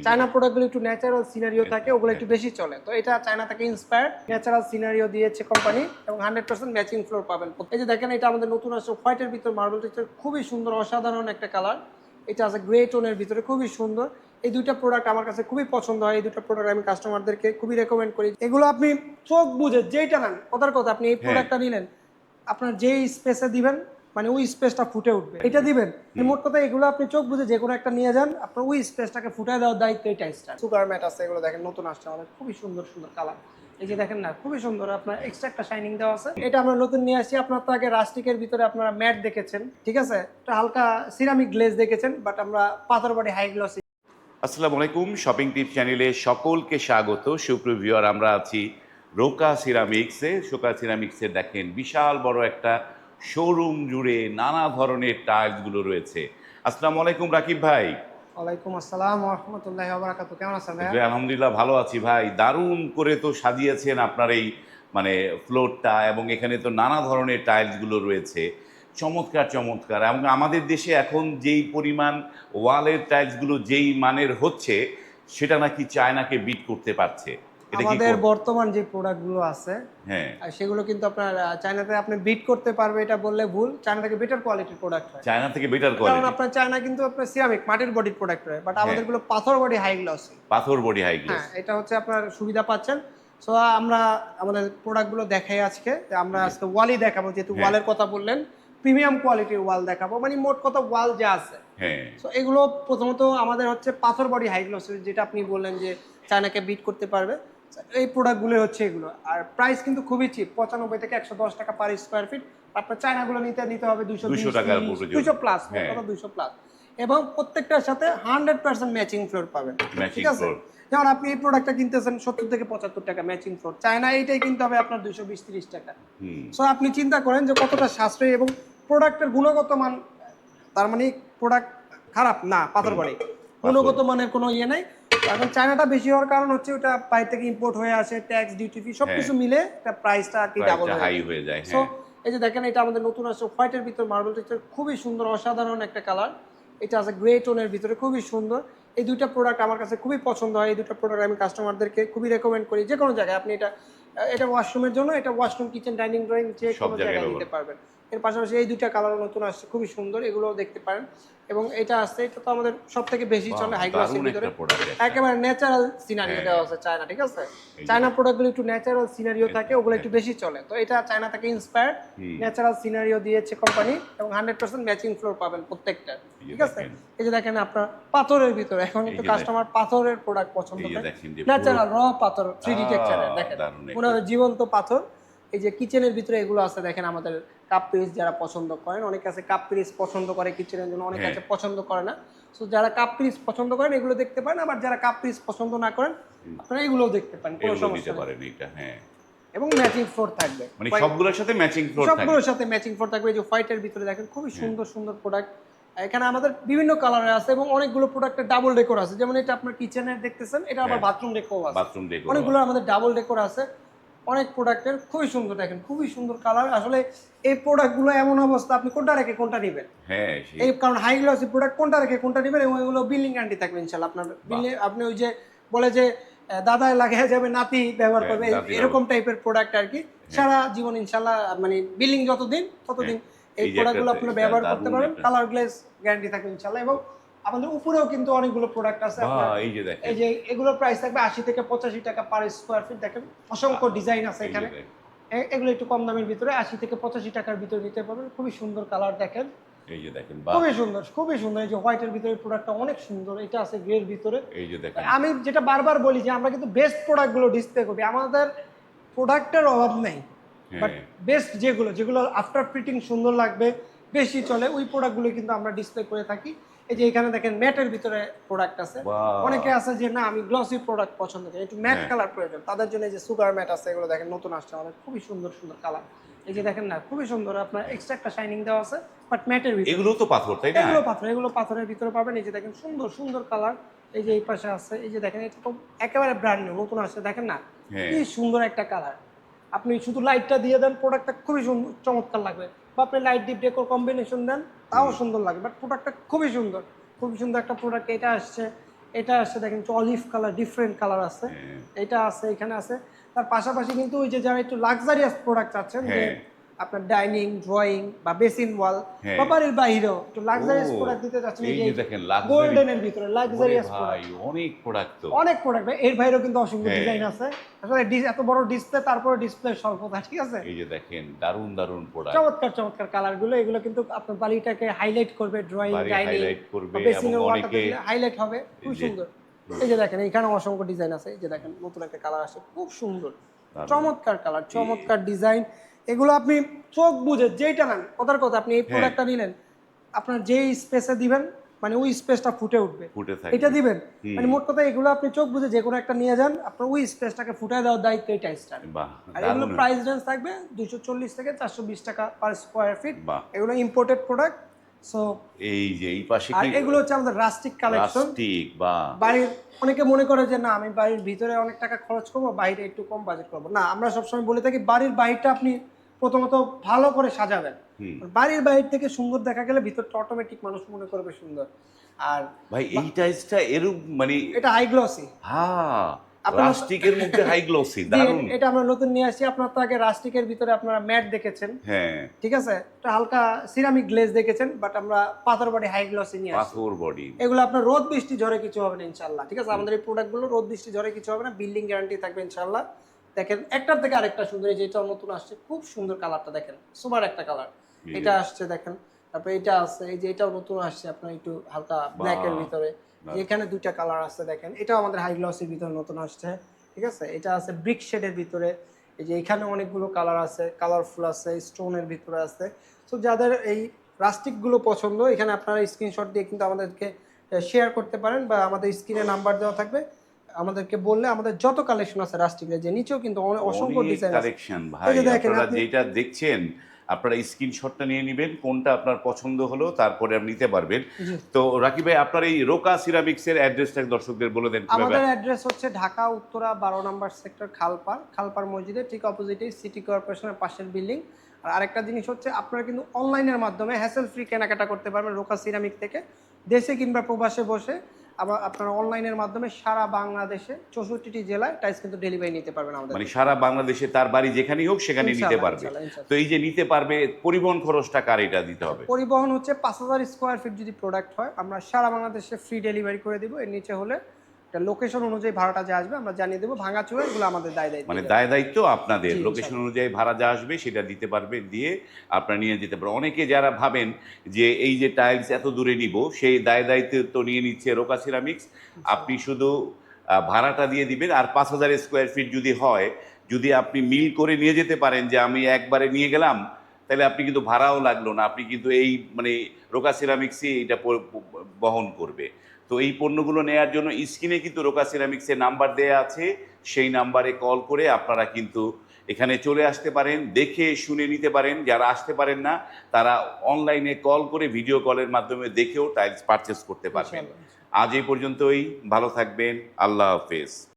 China প্রোডাক্টগুলো একটু natural scenario থাকে, ওগুলো একটু বেশি চলে। তো এটা চায়না থেকে ইন্সপায়ার্ড ন্যাচারাল সিনারিও দিয়েছে কোম্পানি এবং 100% ম্যাচিং ফ্লোর পাবেন। এই যে দেখেন, এটা আমাদের নতুন আসছে হোয়াইটের ভিতর মার্বেল টেক্সচার, খুবই সুন্দর, অসাধারণ একটা কালার। এটা আছে গ্রে টোনের ভিতরে, খুবই সুন্দর। এই দুইটা প্রোডাক্ট আমার কাছে খুবই পছন্দ হয়। এই দুটো প্রোডাক্ট আমি কাস্টমারদেরকে খুবই রেকমেন্ড করি। এগুলো আপনি চোখ বুঝে যেইটা নেন, কথার কথা, আপনি এই প্রোডাক্টটা নিলেন, আপনার যেই স্পেসে দিবেন মানে ওই স্পেসটা ফুটে উঠবে। এটা দিবেন, মোট কথা এগুলো আপনি চোখ বুঝে যে কোনো একটা নিয়ে যান, আপনার ওই স্পেসটাকে ফুটায় দেওয়ার দায়িত্ব এই টাইসটা। সুগার ম্যাট আছে, এগুলো দেখেন নতুন আসছে আমাদের, খুবই সুন্দর সুন্দর কালার। এই যে দেখেন না, খুবই সুন্দর, আপনার এক্সট্রা একটা শাইনিং দেওয়া আছে। এটা আমরা নতুন নিয়ে আসি। আপনার তো আগে রাস্টিকের ভিতরে আপনারা ম্যাট দেখেছেন, ঠিক আছে, একটা হালকা সিরামিক গ্লেজ দেখেছেন, বাট আমরা পাথর বডি হাই গ্লসি। আসসালামু আলাইকুম, শপিং টিপ চ্যানেলে সকলকে স্বাগত। সুপ্রিয় ভিউয়ার, আমরা আছি রোকা সিরামিক্সে। রোকা সিরামিক্সে দেখেন বিশাল বড় একটা শোরুম জুড়ে নানা ধরনের টাইলসগুলো রয়েছে। আসসালামু আলাইকুম রাকিব ভাই। ওয়ালাইকুম আসসালাম ওয়া রাহমাতুল্লাহি ওয়া বারাকাতুহু। কেমন আছেন ভাই? জি, আলহামদুলিল্লাহ ভালো আছি ভাই। দারুণ করে তো সাজিয়েছেন আপনার এই মানে ফ্লোরটা, এবং এখানে তো নানা ধরনের টাইলসগুলো রয়েছে, চমৎকার চমৎকার। এবং আমাদের দেশে এখন যেই পরিমাণ ওয়ালের টাইলসগুলো যেই মানের হচ্ছে, সেটা নাকি চায়নাকে বিট করতে পারছে। এটা কি আমাদের বর্তমান যে প্রোডাক্টগুলো আছে, হ্যাঁ, সেগুলো কিন্তু আপনার চায়নাতে আপনি বিট করতে পারবে এটা বললে ভুল। চায়না থেকে বেটার কোয়ালিটির প্রোডাক্ট হয়, চায়না থেকে বেটার কারণ কোয়ালিটি। আপনার চায়না কিন্তু আপনার সিরামিক মাটির বডির প্রোডাক্ট হয়, বাট আমাদের গুলো পাথর বডি হাই গ্লসি। পাথর বডি হাই গ্লাস। হ্যাঁ, এটা হচ্ছে আপনার সুবিধা পাচ্ছেন। সো আমরা আমাদের প্রোডাক্টগুলো দেখাই আজকে। আমরা আজকে ওয়ালই দেখাবো, যেহেতু ওয়ালের কথা বললেন, প্রিমিয়াম কোয়ালিটির ওয়াল দেখাবো, মানে মোট কথা ওয়াল যা আছে। হ্যাঁ, সো এগুলো প্রথমত আমাদের হচ্ছে পাথর বডি হাই গ্লসি, যেটা আপনি বললেন যে চায়নাকে বিট করতে পারবে, এই প্রোডাক্টগুলো হচ্ছে এগুলো। আর প্রাইস কিন্তু খুবই চিপ, 95 থেকে 110 টাকা পার স্কোয়ার ফিট। আপনার চায়নাগুলো নিতে হবে 200 টাকার উপরে 200 প্লাস, হ্যাঁ, 200 প্লাস। এবং প্রত্যেকটার সাথে 100% ম্যাচিং ফ্লোর পাবেন, ম্যাচিং ঠিক আছে। ফ্লোর। যেমন আপনি এই প্রোডাক্টটা কিনতেছেন 70 থেকে 75 টাকা ম্যাচিং ফ্লোর, চায়না এইটাই কিনতে হবে আপনার 220-30 টাকা। সো আপনি চিন্তা করেন যে কতটা সাশ্রয়ী, এবং প্রোডাক্টের গুণগত মান, তার মানে প্রোডাক্ট খারাপ না, পাথর বডি, গুণগত মানের কোনো ইয়ে নাই। এখন চায়নাটা বেশি হওয়ার কারণ হচ্ছে ওটা বাইরে থেকে ইম্পোর্ট হয়ে আসে, ট্যাক্স, ডিউটি ফি সবকিছু মিলে একটা প্রাইসটা আর কি ডাবল হাই হয়ে যায়। সো হ্যাঁ, এই যে দেখেন, এটা আমাদের নতুন আসছে হোয়াইটের ভিতর মার্বেল টেক্সচার, খুবই সুন্দর, অসাধারণ একটা কালার। এটা আছে গ্রে টোনের ভিতরে, খুবই সুন্দর। এই দুইটা প্রোডাক্ট আমার কাছে খুবই পছন্দ হয়। এই দুটো প্রোডাক্ট আমি কাস্টমারদেরকে খুবই রেকমেন্ড করি। যে কোনো জায়গায় আপনি এটা ওয়াশরুমের জন্য, এটা ওয়াশরুম, কিচেন, ডাইনিং, ড্রয়িং যে সব কোনো জায়গায় জায়গায় নিতে পারবেন। এর পাশাপাশি এই দুইটা কালার নতুন আসছে, খুবই সুন্দর, এগুলোও দেখতে পারেন। এবং এটা আসছে, এটা তো আমাদের সব থেকে বেশি চলে হাই গ্লাসের ভিতরে, একেবারে ন্যাচারাল সিনারিও দেওয়া আছে চায়না, ঠিক আছে। চায়না প্রোডাক্টগুলো একটু ন্যাচারাল সিনারিও থাকে, ওগুলো একটু বেশি চলে। তো এটা চায়না থেকে ইন্সপায়ার্ড ন্যাচারাল সিনারিও দিয়েছে কোম্পানি এবং 100% ম্যাচিং ফ্লোর পাবেন প্রত্যেকটা, ঠিক আছে। এই যে দেখেন, আপনার পাথরের ভিতরে, এখন কিন্তু কাস্টমার পাথরের প্রোডাক্ট পছন্দ করে, ন্যাচারাল র পাথর 3D টেক্সচারের, দেখেন মনে হয় জীবন্ত পাথর। এই যে কিচেনের ভিতরে এগুলো আছে, দেখেন আমাদের কাপ পিস যারা পছন্দ করেন, অনেকে আছে কাপ পিস পছন্দ করে কিচেনের জন্য, অনেকে আছে পছন্দ করে না। সো যারা কাপ পিস পছন্দ করেন এগুলো দেখতে পারেন, আবার যারা কাপ পিস পছন্দ না করেন আপনারা এগুলোও দেখতে পারেন, কোনো সমস্যা নেই। হ্যাঁ, এবং ম্যাচিং ফ্লোর থাকবে, মানে সবগুলোর সাথে ম্যাচিং ফ্লোর থাকবে, সবগুলোর সাথে ম্যাচিং ফ্লোর থাকবে। এই যে হোয়াইটের ভিতরে দেখেন, খুবই সুন্দর সুন্দর প্রোডাক্ট। এখানে আমাদের বিভিন্ন কালারে আছে এবং অনেকগুলো প্রোডাক্টের ডাবল ডেকোর আছে। যেমন এটা আপনার কিচেনের দেখতেছেন, এটা আবার বাথরুম ডেকোর আছে, বাথরুম ডেকোর অনেকগুলো আমাদের ডাবল ডেকোর আছে। অনেক প্রোডাক্টের খুবই সুন্দর, দেখেন খুবই সুন্দর কালার। আসলে এই প্রোডাক্টগুলো এমন অবস্থা, আপনি কোনটা রেখে কোনটা নেবেন, হ্যাঁ, এই কারণ হাই গ্লসি প্রোডাক্ট কোনটা রেখে কোনটা নেবেন, এবং এগুলো বিল্ডিং গ্যারান্টি থাকবে ইনশাআল্লাহ। আপনার বিল্ডিং, আপনি ওই যে বলে যে দাদায় লাগিয়ে যাবে নাতি ব্যবহার করবে, এরকম টাইপের প্রোডাক্ট আর কি, সারা জীবন ইনশাআল্লাহ, মানে বিল্ডিং যতদিন ততদিন এই প্রোডাক্টগুলো আপনারা ব্যবহার করতে পারবেন। কালার গ্লেজ গ্যারান্টি থাকবে ইনশাআল্লাহ। এবং আমাদের উপরেও কিন্তু অনেকগুলো প্রোডাক্ট আছে আপনার, এই যে এগুলোর প্রাইস থাকবে 80 থেকে 85 টাকা পার স্কোয়ার ফিট। দেখেন অসংখ্য ডিজাইন আছে এখানে, এগুলো একটু কম দামের ভিতরে 80 থেকে 85 টাকার ভিতরে নিতে পারবেন। খুবই সুন্দর কালার, দেখেন এই যে দেখেন, খুবই সুন্দর, খুবই সুন্দর। এই যে হোয়াইটের ভিতরে প্রোডাক্টটা অনেক সুন্দর, এটা আছে গ্রের ভিতরে। এই যে দেখেন, আমি যেটা বারবার বলি যে আমরা কিন্তু বেস্ট প্রোডাক্টগুলো ডিসপ্লে করি, আমাদের প্রোডাক্টের অভাব নেই, বাট বেস্ট যেগুলো আফটার ফিটিং সুন্দর লাগবে, বেশি চলে, ওই প্রোডাক্টগুলো কিন্তু আমরা ডিসপ্লে করে থাকি। এই যে এখানে দেখেন ম্যাটের ভিতরে প্রোডাক্ট আছে। অনেকে আছে যে না, আমি গ্লসি প্রোডাক্ট পছন্দ করি, একটু ম্যাট কালার প্রয়োজন, তাদের জন্য এই যে সুগার ম্যাট আছে, এগুলো দেখেন নতুন আসছে আমাদের, খুবই সুন্দর সুন্দর কালার। এই যে দেখেন না, খুবই সুন্দর, আপনার এক্সট্রা একটা শাইনিং দেওয়া আছে, বাট ম্যাটের ভিতরে। এগুলো তো পাথর, তাই না? এগুলো পাথরের ভিতরে পাবেন। এই যে দেখেন সুন্দর সুন্দর কালার। এই যে এই পাশে আছে, এই যে দেখেন, এটা তো একেবারে ব্র্যান্ড নিউ, নতুন আসছে, দেখেন না কি সুন্দর একটা কালার। আপনি শুধু লাইটটা দিয়ে দেন, প্রোডাক্টটা খুবই সুন্দর চমৎকার লাগবে, বা আপনি লাইট ডিপ ডেকোর কম্বিনেশন দেন, তাও সুন্দর লাগবে, বাট প্রোডাক্টটা খুবই সুন্দর, খুবই সুন্দর একটা প্রোডাক্ট এটা আসছে। এটা আসছে দেখেন অলিভ কালার, ডিফারেন্ট কালার আছে, এটা আছে, এখানে আছে। তার পাশাপাশি কিন্তু ওই যে যারা একটু লাক্সারিয়াস প্রোডাক্ট চাচ্ছেন, যে আপনার ডাইনিং, ড্রয়িং বা বেসিন ওয়াল বা বাড়ির বাইরেও একটু লাক্সারিয়াস প্রোডাক্ট দিতে চাচ্ছেন, এই যে দেখেন গোল্ডেনের ভিতরে লাক্সারিয়াস প্রোডাক্ট, অনেক প্রোডাক্ট, তো অনেক প্রোডাক্ট ভাই। এর বাইরেও কিন্তু অসংখ্য ডিজাইন আছে। আসলে এত বড় ডিসপ্লে, তারপরে ডিসপ্লে স্বল্পতা, ঠিক আছে। এই যে দেখেন দারুন দারুন প্রোডাক্ট, চমৎকার চমৎকার কালারগুলো, এগুলো কিন্তু আপনার বাড়িটাকে হাইলাইট করবে, ড্রয়িং, ডাইনিং, হাইলাইট করবে বেসিনের এবং ওয়ালটা অনেকে দেখলে হাইলাইট হবে, খুব সুন্দর। এই যে দেখেন এখানে অসংখ্য ডিজাইন আছে, এই যে দেখেন নতুন একটা কালার আছে, খুব সুন্দর, চমৎকার কালার, চমৎকার ডিজাইন। এগুলো আপনি চোখ বুঝে যেইটা নেন, কথার কথা, আপনি এই প্রোডাক্টটা নিলেন, আপনার যেই স্পেসে দিবেন মানে ওই স্পেসটা ফুটে উঠবে, এটা দিবেন মানে মোট কথা এগুলো আপনি চোখ বুঝে যে কোনো একটা নিয়ে যান, আপনার ওই স্পেসটাকে ফুটায় দেওয়ার দায়িত্ব এই টাইলসটা। আর এগুলো প্রাইস রেঞ্জ থাকবে 240 থেকে 420 টাকা পার স্কয়ার ফিট। এগুলো ইম্পোর্টেড প্রোডাক্ট। সো এই যে এই পাশে আর এগুলো হচ্ছে আমাদের রাস্টিক কালেকশন। রাস্টিক বা বাড়ির অনেকে মনে করে যে না আমি বাড়ির ভিতরে অনেক টাকা খরচ করবো, বাইরে একটু কম বাজেট করবো, না, আমরা সবসময় বলে থাকি বাড়ির বাইরটা আপনি প্রথমত ভালো করে সাজাবেন, বাড়ির বাইরে থেকে সুন্দর দেখা গেলে ভিতরটা অটোমেটিক মানুষ মনে করবে সুন্দর। আর ভাই এই টাইলসটা এরকম মানে এটা হাই গ্লসি, হ্যাঁ রাস্টিকের মধ্যে হাই গ্লসি, দারুন। এটা আমরা নতুন নিয়ে আসি। আপনার তো আগে রাস্টিকের ভিতরে আপনারা ম্যাট দেখেছেন, হ্যাঁ ঠিক আছে, এটা হালকা সিরামিক গ্লেজ দেখেছেন, বাট আমরা পাথর বডি হাই গ্লসি নিয়ে আসি। পাথর বডি, এগুলো আপনার রোদ বৃষ্টি ঝড়ে কিছু হবে না ইনশাআল্লাহ, ঠিক আছে। আমাদের এই প্রোডাক্টগুলো রোদ বৃষ্টি ঝড়ে কিছু হবে না, বিল্ডিং গ্যারান্টি থাকবে ইনশাআল্লাহ। দেখেন একটার থেকে আরেকটা সুন্দর, এই যে এটা নতুন আসছে, খুব সুন্দর কালারটা দেখেন, সুপার একটা কালার এটা আসছে দেখেন। তারপরে এটা আছে, এই যে এটাও নতুন আসছে আপনার একটু হালকা ব্ল্যাক এর ভিতরে, এখানে দুইটা কালার আছে দেখেন, এটাও আমাদের হাই গ্লসের ভিতরে নতুন আসছে, ঠিক আছে। এটা আছে ব্রিক শেডের ভিতরে, এই যে এখানে অনেকগুলো কালার আছে, কালারফুল আছে, স্টোনের ভিতরে আছে। তো যাদের এই রাস্টিক গুলো পছন্দ, এখানে আপনারা স্ক্রিনশট দিয়ে কিন্তু আমাদেরকে শেয়ার করতে পারেন, বা আমাদের স্ক্রিনে নাম্বার দেওয়া থাকবে, আমাদেরকে বললে আমাদের যত কালেকশন আছে রাস্টিকের, যে নিচেও কিন্তু অসংখ্য ডিজাইন আছে কালেকশন। ভাই আপনারা যেটা দেখছেন আপনারা স্ক্রিনশটটা নিয়ে নেবেন, কোনটা আপনার পছন্দ হলো তারপরে আপনি নিতে পারবেন। তো রাকিব ভাই আপনার এই রোকা সিরামিক্স এর অ্যাড্রেসটা দর্শকদের বলে দেন। আমাদের অ্যাড্রেস হচ্ছে ঢাকা উত্তরা 12 নম্বর সেক্টর, খালপার মসজিদের ঠিক অপোজিটে সিটি কর্পোরেশনের পাশের বিল্ডিং। আর আরেকটা জিনিস হচ্ছে আপনারা কিন্তু অনলাইনের মাধ্যমে হ্যাসেল ফ্রি কেনাকাটা করতে পারবেন রোকা সিরামিক থেকে, দেশে কিংবা প্রবাসে বসে। আবার আপনারা অনলাইনের মাধ্যমে সারা বাংলাদেশে 64টি জেলায় টাইলস কিন্তু ডেলিভারি নিতে পারবেন আমাদের, মানে সারা বাংলাদেশে তার বাড়ি যেখানেই হোক সেখানে নিতে পারবে। তো এই যে নিতে পারবে, পরিবহন খরচটা কার এটা দিতে হবে? পরিবহন হচ্ছে 5000 স্কয়ার ফিট যদি প্রোডাক্ট হয় আমরা সারা বাংলাদেশে ফ্রি ডেলিভারি করে দিব। এর নিচে হলে এটা লোকেশন অনুযায়ী ভাড়াটা যা আসবে আমরা জানিয়ে দেবো, ভাঙাচোরা এগুলো আমাদের দায়িত্ব, মানে দায়িত্ব আপনাদের, লোকেশন অনুযায়ী ভাড়া যা আসবে সেটা দিতে পারবে, দিয়ে আপনারা নিয়ে যেতে পারবেন। অনেকে যারা ভাবেন যে এই যে টাইলস এত দূরে নিব, সেই দায়িত্ব তো নিয়ে নিচ্ছে রোকা সিরামিক্স। আপনি শুধু ভাড়াটা দিয়ে দিবেন, আর 5000 স্কোয়ার ফিট যদি হয়, যদি আপনি মিল করে নিয়ে যেতে পারেন যে আমি একবারে নিয়ে গেলাম, তাহলে আপনি কিন্তু ভাড়াও লাগলো না, আপনি কিন্তু এই মানে রোকা সিরামিক্সই এটা বহন করবে। তো এই পণ্যগুলো নেওয়ার জন্য স্ক্রিনে কিন্তু রোকা সিরামিক্সের নাম্বার দেয়া আছে, সেই নাম্বারে কল করে আপনারা কিন্তু এখানে চলে আসতে পারেন, দেখে শুনে নিতে পারেন। যারা আসতে পারেন না তারা অনলাইনে কল করে ভিডিও কলের মাধ্যমে দেখেও টাইলস পারচেস করতে পারবেন। আজ এই পর্যন্তই, ভালো থাকবেন, আল্লাহ হাফেজ।